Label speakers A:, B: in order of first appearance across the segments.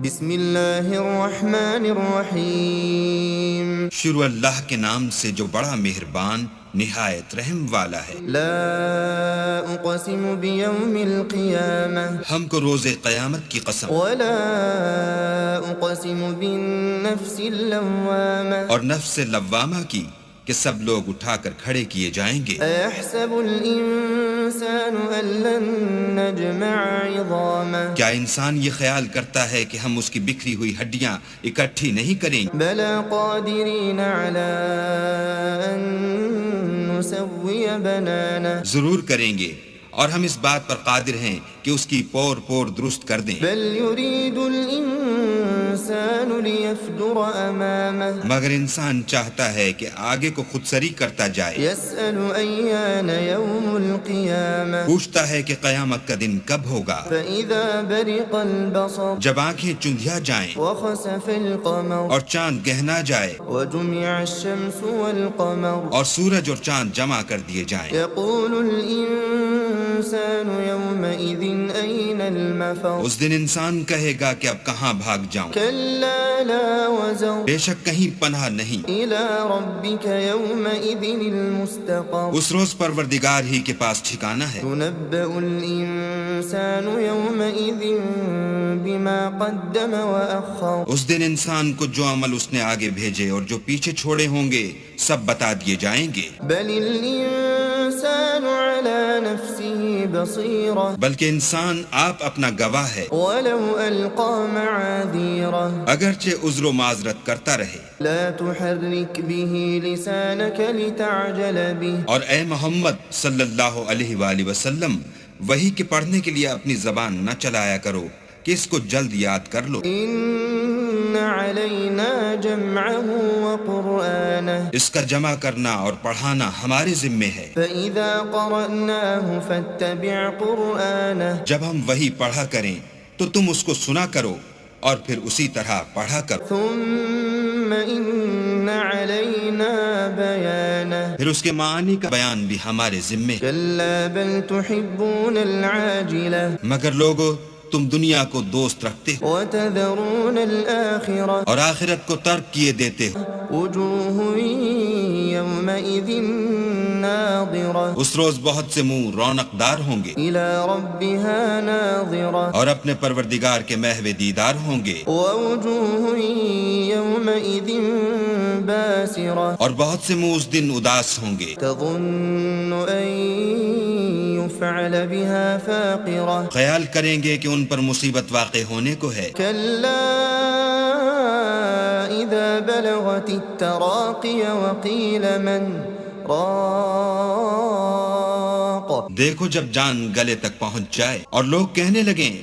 A: بسم اللہ الرحمن الرحیم
B: شروع اللہ کے نام سے جو بڑا مہربان نہایت رحم والا ہے۔
A: لا اقسم بیوم القیامہ
B: ہم کو روز قیامت کی قسم
A: ولا اقسم بالنفس اللوامہ
B: اور نفس لوامہ کی کہ سب لوگ اٹھا کر کھڑے کیے جائیں گے۔
A: ایحسب الانسان ان لن نجمع عظامہ
B: کیا انسان یہ خیال کرتا ہے کہ ہم اس کی بکھری ہوئی ہڈیاں اکٹھی نہیں کریں گے؟
A: بلا قادرین علی ان نسوی بنانہ
B: ضرور کریں گے، اور ہم اس بات پر قادر ہیں کہ اس کی پور پور درست کر دیں۔
A: بل یرید الانسان لیفجر امامہ
B: مگر انسان چاہتا ہے کہ آگے کو خود سری کرتا جائے،
A: یسأل ایان یوم القیامہ
B: پوچھتا ہے کہ قیامت کا دن کب ہوگا۔
A: فإذا برق البصر
B: جب آنکھیں چندھیا جائیں
A: وخسف القمر
B: اور چاند گہنا جائے
A: وجمع الشمس والقمر
B: اور سورج اور چاند جمع کر دیے جائیں،
A: يقول الإنسان يومئذ أين المفر
B: اس دن انسان کہے گا کہ اب کہاں بھاگ جاؤں،
A: كلا لا وزر
B: بے شک کہیں پناہ نہیں۔
A: إلى ربك يومئذ المستقر
B: اس روز پروردگار ہی کے پاس ٹھکانہ ہے۔
A: ينبأ الإنسان يومئذ بما قدم وأخر
B: اس دن انسان کو جو عمل اس نے آگے بھیجے اور جو پیچھے چھوڑے ہوں گے سب بتا دیے جائیں گے۔
A: بل الإنسان على نفسه بصيرة
B: بلکہ انسان آپ اپنا گواہ ہے،
A: ولو ألقى معاذيره
B: اگرچہ عذر و معذرت کرتا رہے۔
A: لا تحرك به لسانك لتعجل به
B: اور اے محمد صلی اللہ علیہ وآلہ وسلم، وہی کے پڑھنے کے لیے اپنی زبان نہ چلایا کرو کہ اس کو جلد یاد کر لو۔
A: إن علينا جمعه وقرآنه
B: اس کا جمع کرنا اور پڑھانا ہمارے ذمے ہے۔
A: فإذا قرأناه فاتبع قرآنه
B: جب ہم وہی پڑھا کریں تو تم اس کو سنا کرو اور پھر اسی طرح پڑھا کرو،
A: ثم إن علينا بيانه
B: پھر اس کے معنی کا بیان بھی ہمارے ذمے ہے۔
A: كلا بل تحبون العاجلة
B: مگر لوگو تم دنیا کو دوست رکھتے ہو
A: وتذرون الآخرة
B: اور آخرت کو ترک کیے دیتے ہو۔
A: وجوه يومئذ ناظرة
B: اس روز بہت سے منہ رونق دار ہوں گے
A: إلى ربها ناظرة
B: اور اپنے پروردگار کے محو دیدار ہوں گے،
A: ووجوه يومئذ باسرة
B: اور بہت سے منہ اس دن اداس ہوں گے،
A: تظن أن يفعل بها فاقرة
B: خیال کریں گے کہ ان پر مصیبت واقع ہونے کو ہے۔
A: كلا إذا بلغت التراقي وقيل من راق
B: دیکھو جب جان گلے تک پہنچ جائے اور لوگ کہنے لگیں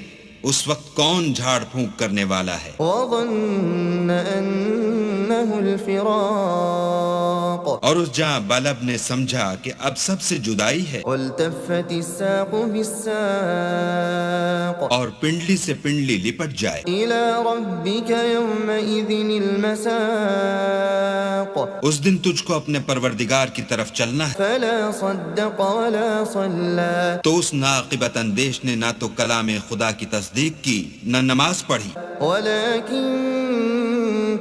B: اس وقت کون جھاڑ پھونک کرنے والا ہے،
A: وظن أنه الفراق
B: اور اس جاں بلب نے سمجھا کہ اب سب سے جدائی ہے،
A: والتفت الساق بالساق
B: اور پنڈلی سے پنڈلی لپٹ جائے۔
A: إلى ربك يومئذ المساق
B: اس دن تجھ کو اپنے پروردگار کی طرف چلنا ہے۔
A: فلا صدق ولا صلى
B: تو اس ناقبت اندیش نے نہ تو کلام خدا کی تصدیق کی نہ نماز پڑھی،
A: ولكن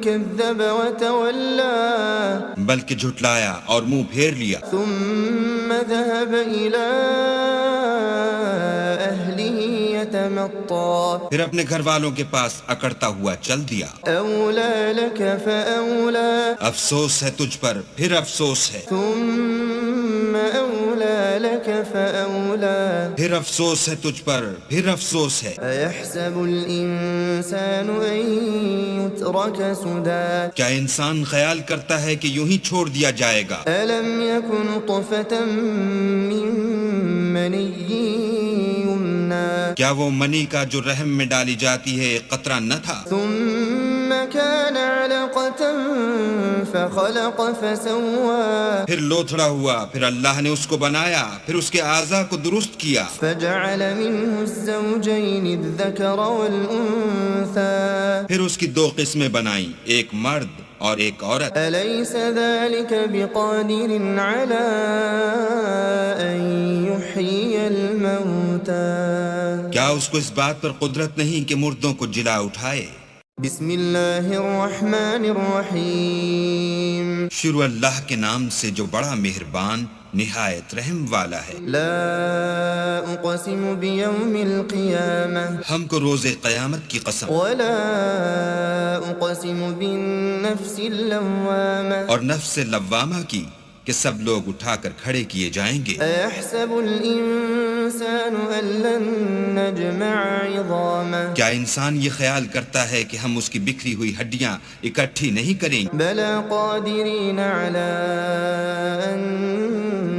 A: كذب وتولى
B: بلکہ جھٹلایا اور منہ پھیر لیا،
A: ثم ذهب إلى أهله يتمطى
B: پھر اپنے گھر والوں کے پاس اکڑتا ہوا چل دیا۔
A: أولى لك فأولى
B: افسوس ہے تجھ پر، پھر افسوس ہے،
A: ثم أولى لك فأولى
B: پھر افسوس ہے تجھ پر، پھر افسوس ہے۔
A: أيحسب الإنسان أن يترك سدى
B: کیا انسان خیال کرتا ہے کہ یوں ہی چھوڑ دیا جائے گا؟
A: ألم يكن نطفة من مني يمنى
B: کیا وہ منی کا جو رحم میں ڈالی جاتی ہے ایک قطرہ نہ تھا؟
A: ثم كان علقة فخلق فسوى
B: پھر لوتھڑا ہوا، پھر اللہ نے اس کو بنایا، پھر اس کے اعضاء کو درست کیا،
A: فجعل منه الزوجين الذكر والأنثى
B: پھر اس کی دو قسمیں بنائیں، ایک مرد اور ایک عورت۔
A: أليس ذلك بقادر على أن يحيي الموتى
B: کیا اس کو اس بات پر قدرت نہیں کہ مردوں کو جلا اٹھائے؟
A: بسم اللہ الرحمن الرحیم
B: شروع اللہ کے نام سے جو بڑا مہربان نہایت رحم والا ہے۔
A: لا اقسم بیوم القیامہ
B: ہم کو روز قیامت کی قسم
A: ولا اقسم بالنفس اللوامہ
B: اور نفس لوامہ کی کہ سب لوگ اٹھا کر کھڑے کیے جائیں گے۔
A: ایحسب الانسان ان لن نجمع عظامہ
B: کیا انسان یہ خیال کرتا ہے کہ ہم اس کی بکھری ہوئی ہڈیاں اکٹھی نہیں کریں گے؟
A: بلا قادرین علی ان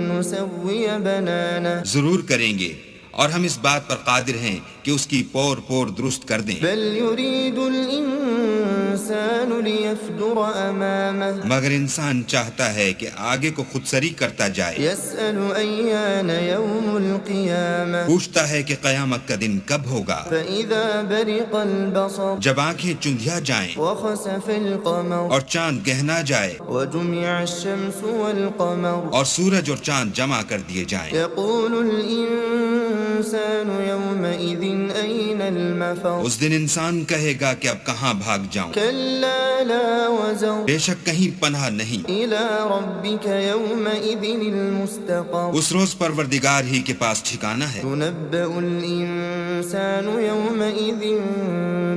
A: نسوی بنانہ
B: ضرور کریں گے، اور ہم اس بات پر قادر ہیں کہ اس کی پور پور درست کر دیں۔
A: بل یرید الانسان لیفجر امامہ
B: مگر انسان چاہتا ہے کہ آگے کو خود سری کرتا جائے،
A: یسأل ایان یوم القیامہ
B: پوچھتا ہے کہ قیامت کا دن کب ہوگا۔
A: فإذا برق البصر
B: جب آنکھیں چندھیا جائیں
A: وخسف القمر
B: اور چاند گہنا جائے
A: وجمع الشمس والقمر
B: اور سورج اور چاند جمع کر دیے جائیں،
A: يقول الإنسان يومئذ أين المفر
B: اس دن انسان کہے گا کہ اب کہاں بھاگ جاؤں،
A: كلا لا وزر
B: بے شک کہیں پناہ نہیں۔
A: إلى ربك يومئذ المستقر
B: اس روز پروردگار ہی کے پاس ٹھکانہ ہے۔
A: ينبأ الإنسان يومئذ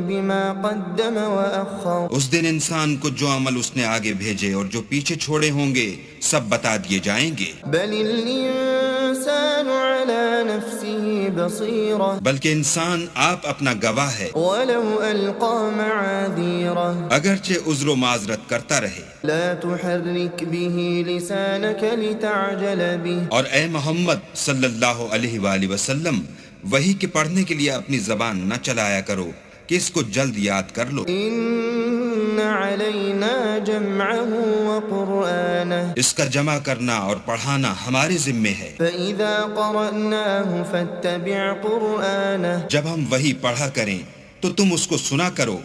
A: بما قدم وأخر
B: اس دن انسان کو جو عمل اس نے آگے بھیجے اور جو پیچھے چھوڑے ہوں گے سب بتا دیے جائیں گے۔
A: بل الإنسان على نفسه بصيرة
B: بلکہ انسان آپ اپنا گواہ ہے،
A: ولو ألقى معاذيره
B: اگرچہ عذر و معذرت کرتا رہے۔
A: لا تحرك به لسانك لتعجل به
B: اور اے محمد صلی اللہ علیہ وآلہ وسلم، وحی کے پڑھنے کے لیے اپنی زبان نہ چلایا کرو کہ اس کو جلد یاد کر لو۔
A: إن علينا جمعه وقرآنه
B: اس کا جمع کرنا اور پڑھانا ہمارے ذمے ہے۔
A: فإذا قرأناه فاتبع قرآنه
B: جب ہم وحی پڑھا کریں تو تم اس کو سنا کرو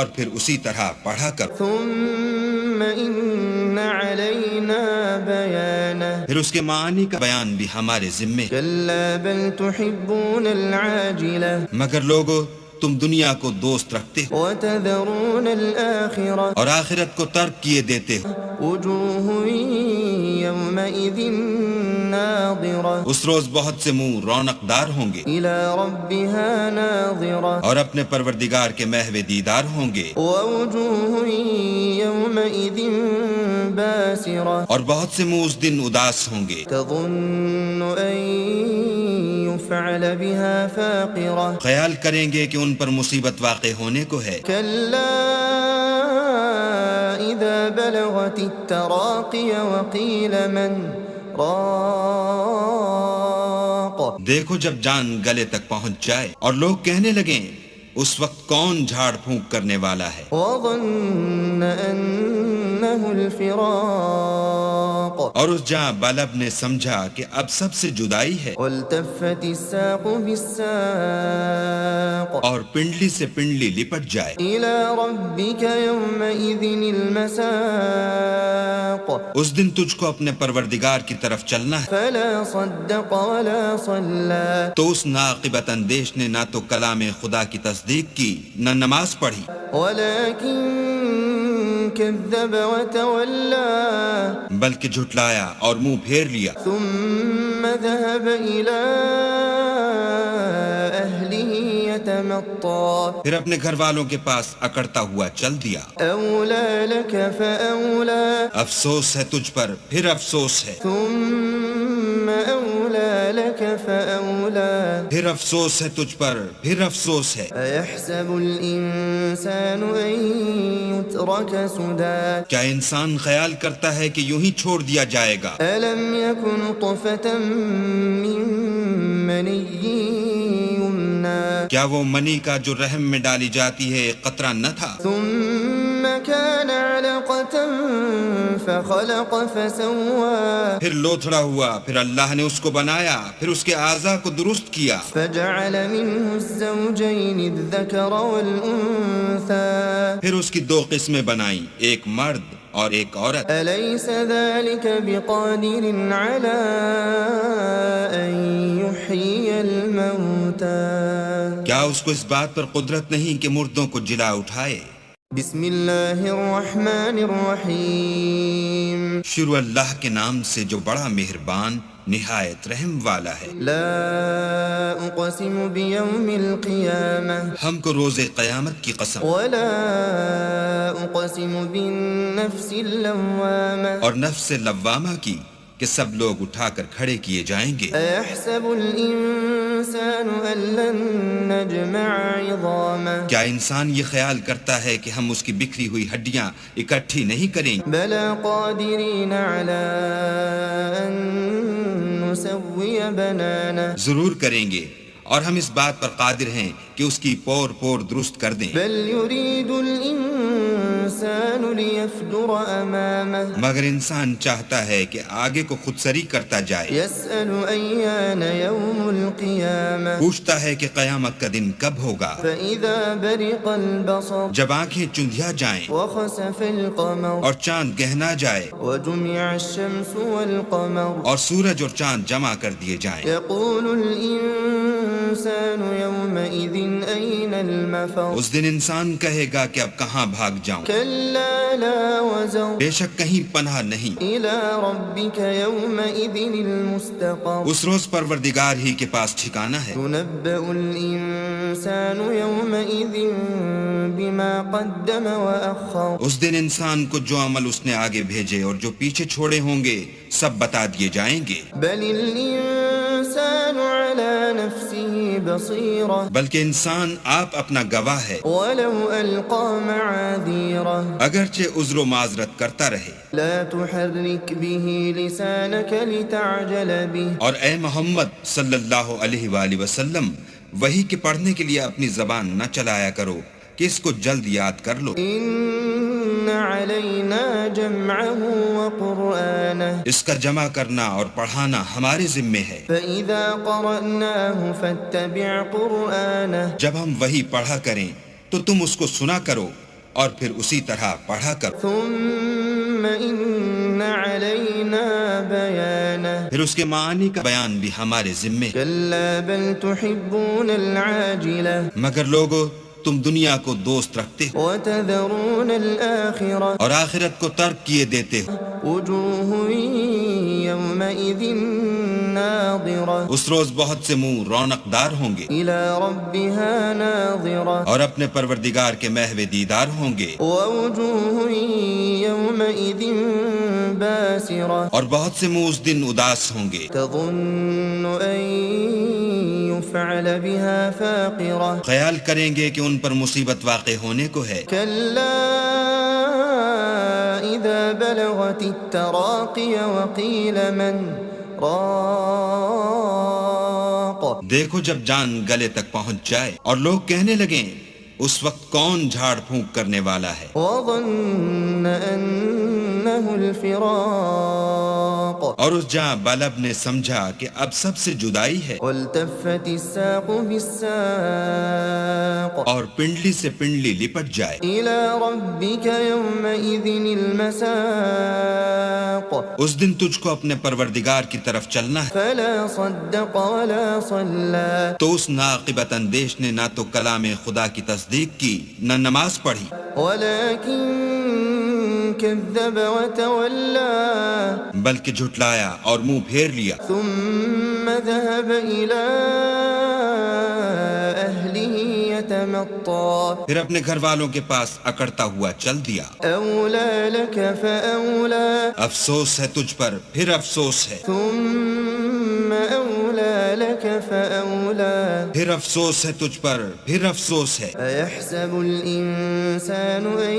B: اور پھر اسی طرح پڑھا کرو،
A: ثم إن علينا بيانه
B: پھر اس کے معنی کا بیان بھی ہمارے ذمے ہے۔
A: كلا بل تحبون العاجلة
B: مگر لوگو تم دنیا کو دوست رکھتے ہو
A: وتذرون الآخرة
B: اور آخرت کو ترک کیے دیتے ہو۔
A: وجوه يومئذ ناظرة
B: اس روز بہت سے منہ رونق دار ہوں گے
A: إلى ربها ناظرة
B: اور اپنے پروردگار کے محو دیدار ہوں گے،
A: ووجوه يومئذ باسرة
B: اور بہت سے منہ اس دن اداس ہوں گے،
A: تظن أن يفعل بها فاقرة
B: خیال کریں گے کہ ان پر مصیبت واقع ہونے کو ہے۔
A: كلا إذا بلغت التراقي وقيل من راق
B: دیکھو جب جان گلے تک پہنچ جائے اور لوگ کہنے لگیں اس وقت کون جھاڑ پھونک کرنے والا ہے،
A: وظن أنه الفراق
B: اور اس جہاں بلب نے سمجھا کہ اب سب سے جدائی ہے،
A: والتفت الساق بالساق
B: اور پنڈلی سے پنڈلی لپٹ جائے۔
A: إلى ربك يومئذ المساق
B: اس دن تجھ کو اپنے پروردگار کی طرف چلنا ہے۔
A: فلا صدق ولا صلى
B: تو اس ناقبت اندیش نے نہ تو کلام خدا کی تصدیق کی نہ نماز پڑھی،
A: ولكن كذب وتولى
B: بلکہ جھٹلایا اور منہ پھیر لیا،
A: ثم ذهب إلى أهله يتمطى
B: پھر اپنے گھر والوں کے پاس اکڑتا ہوا چل دیا۔
A: أولى لك فأولى
B: افسوس ہے تجھ پر، پھر افسوس ہے،
A: ثم أولى لك فأولى
B: پھر افسوس ہے تجھ پر، پھر افسوس ہے۔
A: أيحسب الإنسان أن يترك سدى
B: کیا انسان خیال کرتا ہے کہ یوں ہی چھوڑ دیا جائے گا؟
A: ألم يكن طفة من مني يمنى
B: کیا وہ منی کا جو رحم میں ڈالی جاتی ہے ایک قطرہ نہ تھا؟
A: ثم كان علقة فخلق فسوى
B: پھر لوتھڑا ہوا، پھر اللہ نے اس کو بنایا، پھر اس کے اعضاء کو درست کیا،
A: فجعل منه الزوجين الذكر والأنثى
B: پھر اس کی دو قسمیں بنائیں، ایک مرد اور ایک عورت۔
A: أليس ذلك بقادر على أن يحيي الموتى
B: کیا اس کو اس بات پر قدرت نہیں کہ مردوں کو جلا اٹھائے؟
A: بسم اللہ الرحمن الرحیم
B: شروع اللہ کے نام سے جو بڑا مہربان نہایت رحم والا ہے۔
A: لا اقسم بیوم القیامہ
B: ہم کو روز قیامت کی قسم،
A: ولا اقسم بالنفس اللوامہ
B: اور نفس لوامہ کی کہ سب لوگ اٹھا کر کھڑے کیے جائیں گے۔
A: ایحسب الانسان ان لن نجمع عظامہ
B: کیا انسان یہ خیال کرتا ہے کہ ہم اس کی بکھری ہوئی ہڈیاں اکٹھی نہیں کریں گے؟
A: بلا قادرین علی ان نسوی بنانہ
B: ضرور کریں گے، اور ہم اس بات پر قادر ہیں کہ اس کی پور پور درست کر دیں۔
A: بل یرید الانسان لیفجر امامہ
B: مگر انسان چاہتا ہے کہ آگے کو خود سری کرتا جائے،
A: یسأل ایان یوم القیامہ
B: پوچھتا ہے کہ قیامت کا دن کب ہوگا۔
A: فإذا برق البصر
B: جب آنکھیں چندھیا جائیں
A: وخسف القمر
B: اور چاند گہنا جائے
A: وجمع الشمس والقمر
B: اور سورج اور چاند جمع کر دیے جائیں،
A: یقول الانسان یومئذ این المفر
B: اس دن انسان کہے گا کہ اب کہاں بھاگ جاؤں،
A: کلا لا وزر
B: بے شک کہیں پناہ نہیں۔
A: الى ربک یومئذ المستقر
B: اس روز پروردگار ہی کے پاس ٹھکانہ ہے۔
A: ينبأ الإنسان يومئذ بما قدم وأخر
B: اس دن انسان کو جو عمل اس نے آگے بھیجے اور جو پیچھے چھوڑے ہوں گے سب بتا دیے جائیں گے۔
A: بل الإنسان على نفسه بصيرة
B: بلکہ انسان آپ اپنا گواہ ہے،
A: ولو ألقى معاذيره
B: اگرچہ عذر و معذرت کرتا رہے۔
A: لا تحرك به لسانك لتعجل به
B: اور اے محمد صلی اللہ علیہ وآلہ وسلم، وحی کے پڑھنے کے لیے اپنی زبان نہ چلایا کرو کہ اس کو جلد یاد کر لو۔
A: إن علينا جمعه وقرآنه
B: اس کا جمع کرنا اور پڑھانا ہمارے ذمے ہے۔
A: فإذا قرأناه فاتبع قرآنه
B: جب ہم وحی پڑھا کریں تو تم اس کو سنا کرو اور پھر اسی طرح پڑھا کرو،
A: ثم إن علينا بيانه
B: پھر اس کے معنی کا بیان بھی ہمارے ذمے ہے۔
A: كلا بل تحبون العاجلة
B: مگر لوگو تم دنیا کو دوست رکھتے ہو
A: وتذرون الآخرة
B: اور آخرت کو ترک کیے دیتے ہو۔
A: وجوه يومئذ ناظرة
B: اس روز بہت سے منہ رونق دار ہوں گے
A: إلى ربها ناظرة
B: اور اپنے پروردگار کے محو دیدار ہوں گے،
A: ووجوه يومئذ باسرة
B: اور بہت سے منہ اس دن اداس ہوں گے،
A: تظن أن يفعل بها فاقرة
B: خیال کریں گے کہ ان پر مصیبت واقع ہونے کو ہے۔
A: كلا إذا بلغت التراقي وقيل من راق
B: دیکھو جب جان گلے تک پہنچ جائے اور لوگ کہنے لگیں اس وقت کون جھاڑ پھونک کرنے والا ہے،
A: وظن أنه الفراق
B: اور اس جاں بلب نے سمجھا کہ اب سب سے جدائی ہے،
A: والتفت الساق بالساق
B: اور پنڈلی سے پنڈلی لپٹ جائے۔
A: إلى ربك يومئذ المساق
B: اس دن تجھ کو اپنے پروردگار کی طرف چلنا ہے،
A: فلا صدق ولا صلى
B: تو اس ناقبت اندیش نے نہ تو کلام خدا کی تصدیق کی نہ نماز پڑھی،
A: ولكن كذب وتولى
B: بلکہ جھٹلایا اور منہ پھیر لیا،
A: ثم ذهب إلى أهله يتمطى
B: پھر اپنے گھر والوں کے پاس اکڑتا ہوا چل دیا۔
A: أولى لك فأولى
B: افسوس ہے تجھ پر، پھر افسوس ہے،
A: ثم أولى لك فأولى
B: پھر افسوس ہے تجھ پر، پھر افسوس ہے۔
A: أيحسب الإنسان أن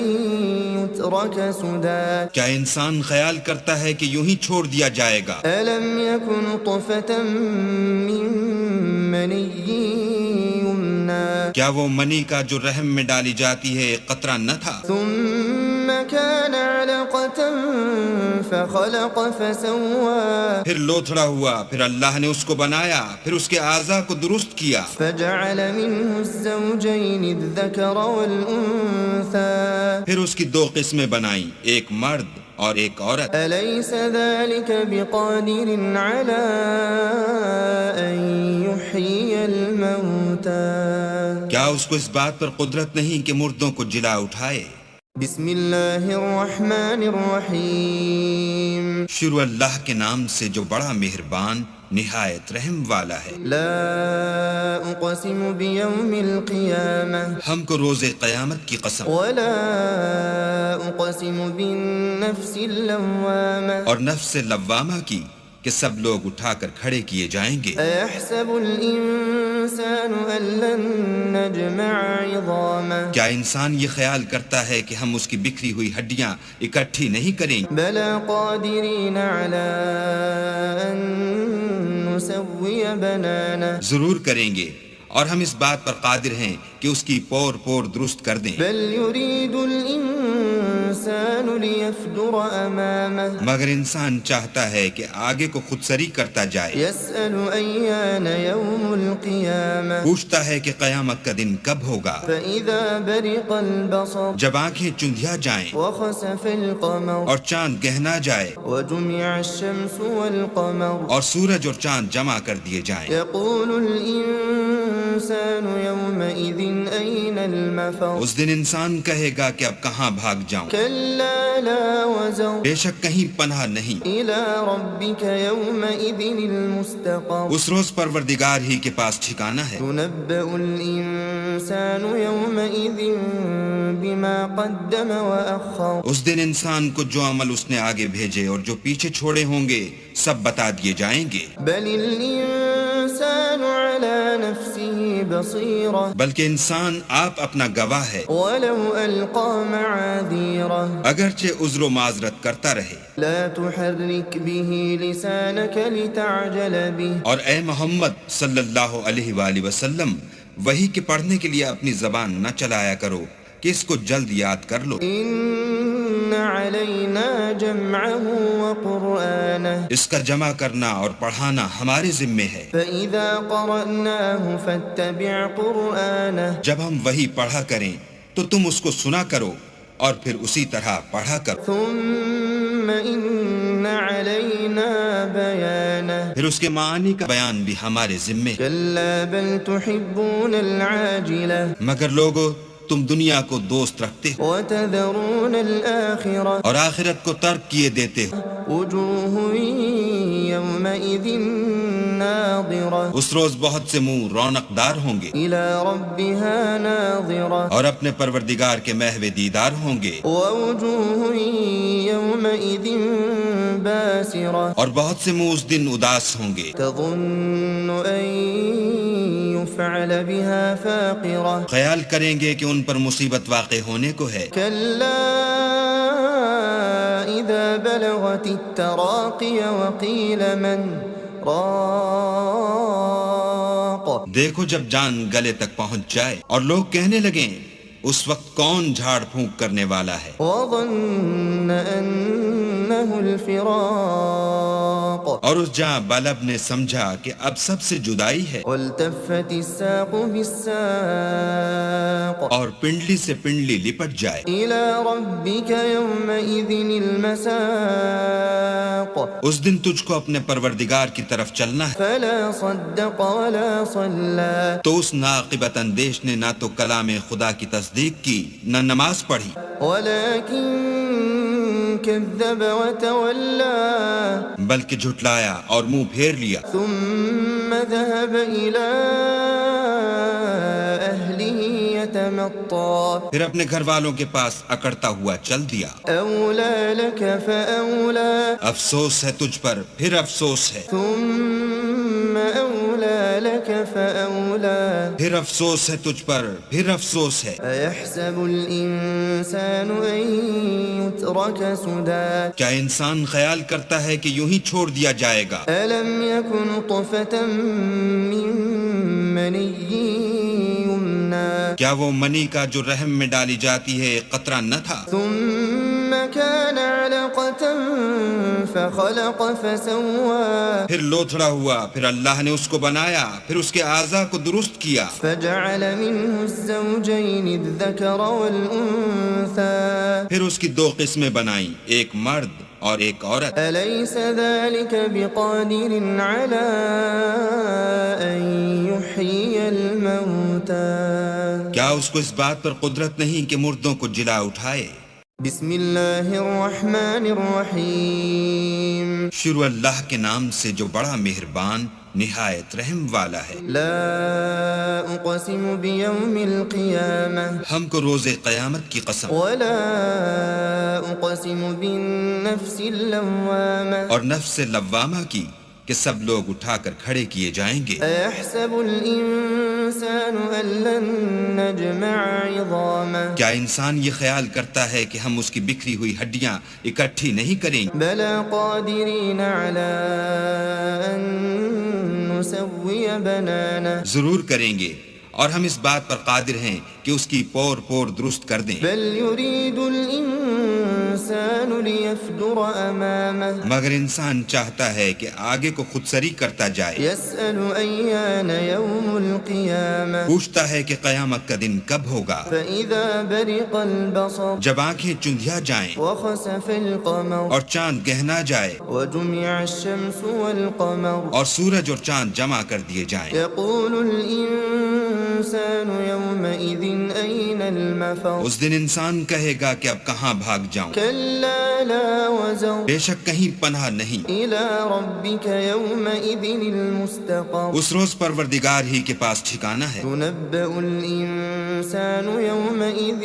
A: يترك سدى
B: کیا انسان خیال کرتا ہے کہ یوں ہی چھوڑ دیا جائے گا؟
A: ألم يكن نطفة من مني يمنى
B: کیا وہ منی کا جو رحم میں ڈالی جاتی ہے ایک قطرہ نہ تھا؟
A: ثم كان علقة فخلق فسوى
B: پھر لوتھڑا ہوا، پھر اللہ نے اس کو بنایا، پھر اس کے اعضاء کو درست کیا،
A: فجعل منه الزوجين الذكر والأنثى
B: پھر اس کی دو قسمیں بنائیں، ایک مرد اور ایک عورت۔
A: أليس ذلك بقادر على أن يحيي الموتى
B: کیا اس کو اس بات پر قدرت نہیں کہ مردوں کو جلا اٹھائے؟
A: بسم اللہ الرحمن الرحیم
B: شروع اللہ کے نام سے جو بڑا مہربان نہایت رحم والا ہے۔
A: لا اقسم بیوم القیامہ
B: ہم کو روز قیامت کی قسم
A: ولا اقسم بالنفس اللوامہ
B: اور نفس لوامہ کی کہ سب لوگ اٹھا کر کھڑے کیے جائیں گے۔
A: ایحسب الانسان ان لن نجمع عظامہ
B: کیا انسان یہ خیال کرتا ہے کہ ہم اس کی بکھری ہوئی ہڈیاں اکٹھی نہیں کریں گے؟
A: بلا قادرین علی ان نسوی بنانہ
B: ضرور کریں گے، اور ہم اس بات پر قادر ہیں کہ اس کی پور پور درست کر دیں۔
A: بل يريد الانسان ليفجر امامه
B: مگر انسان چاہتا ہے کہ آگے کو خود سری کرتا جائے،
A: يسأل ايان يوم القيامة
B: پوچھتا ہے کہ قیامت کا دن کب ہوگا،
A: فإذا برق البصر
B: جب آنکھیں چندھیا جائیں
A: وخسف القمر
B: اور چاند گہنا جائے
A: وجمع الشمس والقمر
B: اور سورج اور چاند جمع کر دیے جائیں۔
A: يقول الانسان يومئذ اين المفر
B: اس دن انسان کہے گا کہ اب کہاں بھاگ جاؤں،
A: كلا لا وزر
B: بے شک کہیں پناہ نہیں۔
A: إلى ربك يومئذ المستقر
B: اس روز پروردگار ہی کے پاس ٹھکانہ ہے۔
A: ينبأ الإنسان يومئذ بما قدم وأخر
B: اس دن انسان کو جو عمل اس نے آگے بھیجے اور جو پیچھے چھوڑے ہوں گے سب بتا دیے جائیں گے۔
A: بل الإنسان على نفسه بصيرة
B: بلکہ انسان آپ اپنا گواہ ہے،
A: ولو ألقى معاذيره
B: اگرچہ عذر و معذرت کرتا رہے۔
A: لا تحرك به لسانك لتعجل به
B: اور اے محمد صلی اللہ علیہ وآلہ وسلم، وحی کے پڑھنے کے لیے اپنی زبان نہ چلایا کرو کہ اس کو جلد یاد کر لو۔
A: إن علينا جمعه وقرآنه
B: اس کا جمع کرنا اور پڑھانا ہمارے ذمے ہے۔
A: فإذا قرأناه فاتبع قرآنه
B: جب ہم وحی پڑھا کریں تو تم اس کو سنا کرو اور پھر اسی طرح پڑھا کرو،
A: ثم إن علينا بيانه
B: پھر اس کے معنی کا بیان بھی ہمارے ذمے ہے۔
A: كلا بل تحبون العاجلة
B: مگر لوگو تم دنیا کو دوست رکھتے ہو
A: وتذرون الآخرة
B: اور آخرت کو ترک کیے دیتے ہو۔
A: وجوه يومئذ ناظرة
B: اس روز بہت سے منہ رونق دار ہوں گے
A: إلى ربها ناظرة
B: اور اپنے پروردگار کے محو دیدار ہوں گے،
A: ووجوه يومئذ باسرة
B: اور بہت سے منہ اس دن اداس ہوں گے،
A: تظن أن يفعل بها فاقرة
B: خیال کریں گے کہ ان پر مصیبت واقع ہونے کو ہے۔
A: كلا إذا بلغت التراقي وقيل من راق
B: دیکھو جب جان گلے تک پہنچ جائے اور لوگ کہنے لگیں اس وقت کون جھاڑ پھونک کرنے والا ہے،
A: وظن أنه الفراق
B: اور اس جاں بلب نے سمجھا کہ اب سب سے جدائی ہے،
A: والتفت الساق بالساق
B: اور پنڈلی سے پنڈلی لپٹ جائے۔
A: إلى ربك يومئذ المساق
B: اس دن تجھ کو اپنے پروردگار کی طرف چلنا ہے۔
A: فلا صدق ولا صلى
B: تو اس ناقبت اندیش نے نہ تو کلام خدا کی تصدیق کی نہ نماز پڑھی،
A: ولكن كذب وتولى
B: بلکہ جھٹلایا اور منہ پھیر لیا،
A: ثم ذهب إلى أهله يتمطى
B: پھر اپنے گھر والوں کے پاس اکڑتا ہوا چل دیا۔
A: أولى لك فأولى
B: افسوس ہے تجھ پر، پھر افسوس ہے،
A: ثم أولى لك فأولى
B: پھر افسوس ہے تجھ پر، پھر افسوس ہے۔
A: أيحسب الإنسان أن يترك سدى
B: کیا انسان خیال کرتا ہے کہ یوں ہی چھوڑ دیا جائے گا؟
A: ألم يكن نطفة من مني يمنى
B: کیا وہ منی کا جو رحم میں ڈالی جاتی ہے ایک قطرہ نہ تھا؟
A: ثم كان علقة فخلق فسوى
B: پھر لوتھڑا ہوا، پھر اللہ نے اس کو بنایا، پھر اس کے اعضاء کو درست کیا،
A: فجعل منه الزوجين الذكر والأنثى
B: پھر اس کی دو قسمیں بنائیں، ایک مرد اور ایک عورت۔
A: أليس ذلك بقادر على أن يحيي الموتى
B: کیا اس کو اس بات پر قدرت نہیں کہ مردوں کو جلا اٹھائے؟
A: بسم اللہ الرحمن الرحیم
B: شروع اللہ کے نام سے جو بڑا مہربان نہایت رحم والا ہے۔
A: لا اقسم بیوم القیامہ
B: ہم کو روز قیامت کی قسم
A: ولا اقسم بالنفس اللوامہ
B: اور نفس لوامہ کی کہ سب لوگ اٹھا کر کھڑے کیے جائیں گے۔
A: ایحسب الانسان ان لن نجمع عظامہ
B: کیا انسان یہ خیال کرتا ہے کہ ہم اس کی بکھری ہوئی ہڈیاں اکٹھی نہیں کریں گے؟
A: بلا قادرین علی ان نسوی بنانہ
B: ضرور کریں گے، اور ہم اس بات پر قادر ہیں کہ اس کی پور پور درست کر دیں۔
A: بل یرید الانسان لیفجر امامہ
B: مگر انسان چاہتا ہے کہ آگے کو خود سری کرتا جائے،
A: یسأل ایان یوم القیامہ
B: پوچھتا ہے کہ قیامت کا دن کب ہوگا۔
A: فإذا برق البصر
B: جب آنکھیں چندھیا جائیں
A: وخسف القمر
B: اور چاند گہنا جائے
A: وجمع الشمس والقمر
B: اور سورج اور چاند جمع کر دیے جائیں،
A: يقول الإنسان يومئذ أين المفر
B: اس دن انسان کہے گا کہ اب کہاں بھاگ جاؤں،
A: كلا لا وزر
B: بے شک کہیں پناہ نہیں۔
A: إلى ربك يومئذ المستقر
B: اس روز پروردگار ہی کے پاس ٹھکانہ ہے۔
A: ينبأ الإنسان يومئذ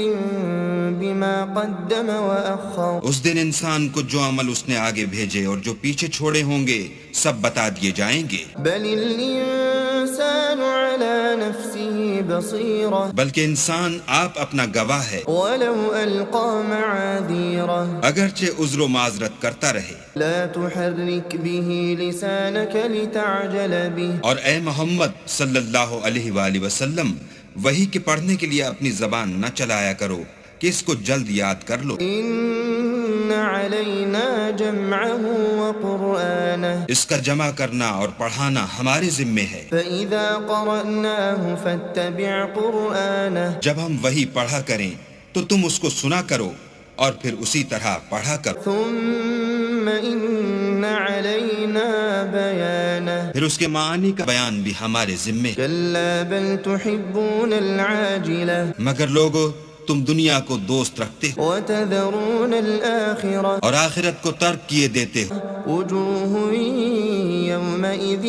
A: بما قدم وأخر
B: اس دن انسان کو جو عمل اس نے آگے بھیجے اور جو پیچھے چھوڑے ہوں گے سب بتا دیے جائیں گے۔
A: بل الإنسان على نفسه بصيرة
B: بلکہ انسان آپ اپنا گواہ ہے،
A: ولو ألقى معاذيره
B: اگرچہ عذر و معذرت کرتا رہے۔
A: لا تحرك به لسانك لتعجل به
B: اور اے محمد صلی اللہ علیہ وآلہ وسلم، وحی کے پڑھنے کے لیے اپنی زبان نہ چلایا کرو کہ اس کو جلد یاد کر لو۔
A: إن علينا جمعه وقرآنه
B: اس کا جمع کرنا اور پڑھانا ہمارے ذمے ہے۔
A: فإذا قرأناه فاتبع قرآنه
B: جب ہم وحی پڑھا کریں تو تم اس کو سنا کرو اور پھر اسی طرح پڑھا کرو،
A: ثم إن علينا بيانه
B: پھر اس کے معنی کا بیان بھی ہمارے ذمے۔
A: كلا بل تحبون العاجلة
B: مگر لوگو تم دنیا کو دوست رکھتے ہو
A: وتذرون الآخرة
B: اور آخرت کو ترک کیے دیتے ہو۔
A: وجوه يومئذ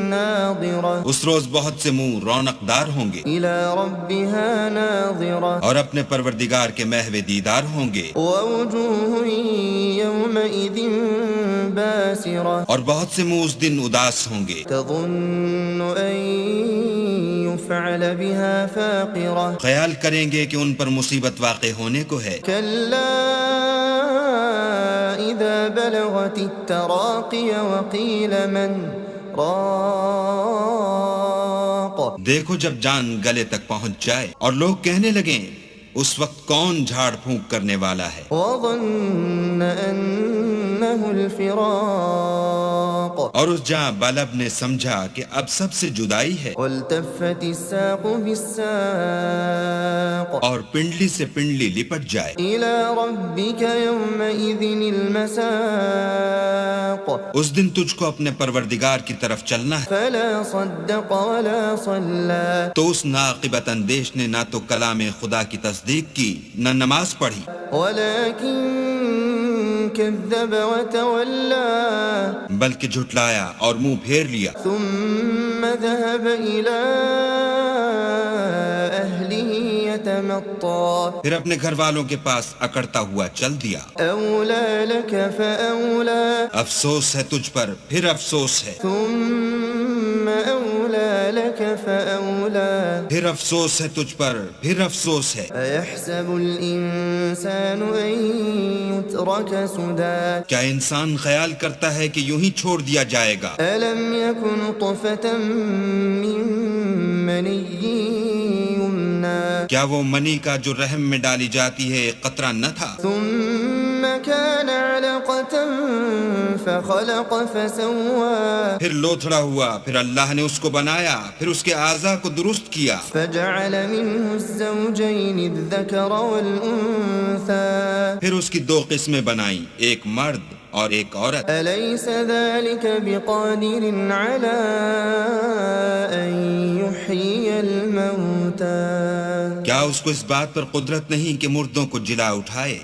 A: ناظرة
B: اس روز بہت سے منہ رونق دار ہوں گے
A: إلى ربها ناظرة
B: اور اپنے پروردگار کے محو دیدار ہوں گے،
A: ووجوه يومئذ باسرة
B: اور بہت سے منہ اس دن اداس ہوں گے،
A: تظن أن يفعل بها فاقرة
B: خیال کریں گے کہ ان پر مصیبت واقع ہونے کو ہے۔
A: كلا إذا بلغت التراقي وقيل من راق
B: دیکھو جب جان گلے تک پہنچ جائے اور لوگ کہنے لگیں اس وقت کون جھاڑ پھونک کرنے والا ہے،
A: وظن أنه الفراق
B: اور اس جاں بلب نے سمجھا کہ اب سب سے جدائی ہے،
A: والتفت الساق بالساق
B: اور پنڈلی سے پنڈلی لپٹ جائے۔
A: إلى ربك يومئذ المساق
B: اس دن تجھ کو اپنے پروردگار کی طرف چلنا ہے۔
A: فلا صدق ولا صلى
B: تو اس ناقبت اندیش نے نہ تو کلام خدا کی تصدیق کی نہ نماز پڑھی،
A: ولكن كذب وتولى
B: بلکہ جھٹلایا اور منہ پھیر لیا،
A: ثم ذهب إلى أهله يتمطى
B: پھر اپنے گھر والوں کے پاس اکڑتا ہوا چل دیا۔
A: أولى لك فأولى
B: افسوس ہے تجھ پر، پھر افسوس ہے،
A: ثم أولى لك فأولى
B: پھر افسوس ہے تجھ پر، پھر افسوس ہے۔
A: أيحسب الإنسان أن يترك سدى
B: کیا انسان خیال کرتا ہے کہ یوں ہی چھوڑ دیا جائے گا؟
A: ألم يكن طفة من مني يمنى
B: کیا وہ منی کا جو رحم میں ڈالی جاتی ہے ایک قطرہ نہ تھا؟
A: ثم كان علقة فخلق فسوى
B: پھر لوتھڑا ہوا، پھر اللہ نے اس کو بنایا، پھر اس کے اعضاء کو درست کیا،
A: فجعل منه الزوجين الذكر والأنثى
B: پھر اس کی دو قسمیں بنائیں، ایک مرد اور ایک عورت۔
A: أليس ذلك بقادر على أن يحيي الموتى
B: کیا اس کو اس بات پر قدرت نہیں کہ مردوں کو جلا اٹھائے؟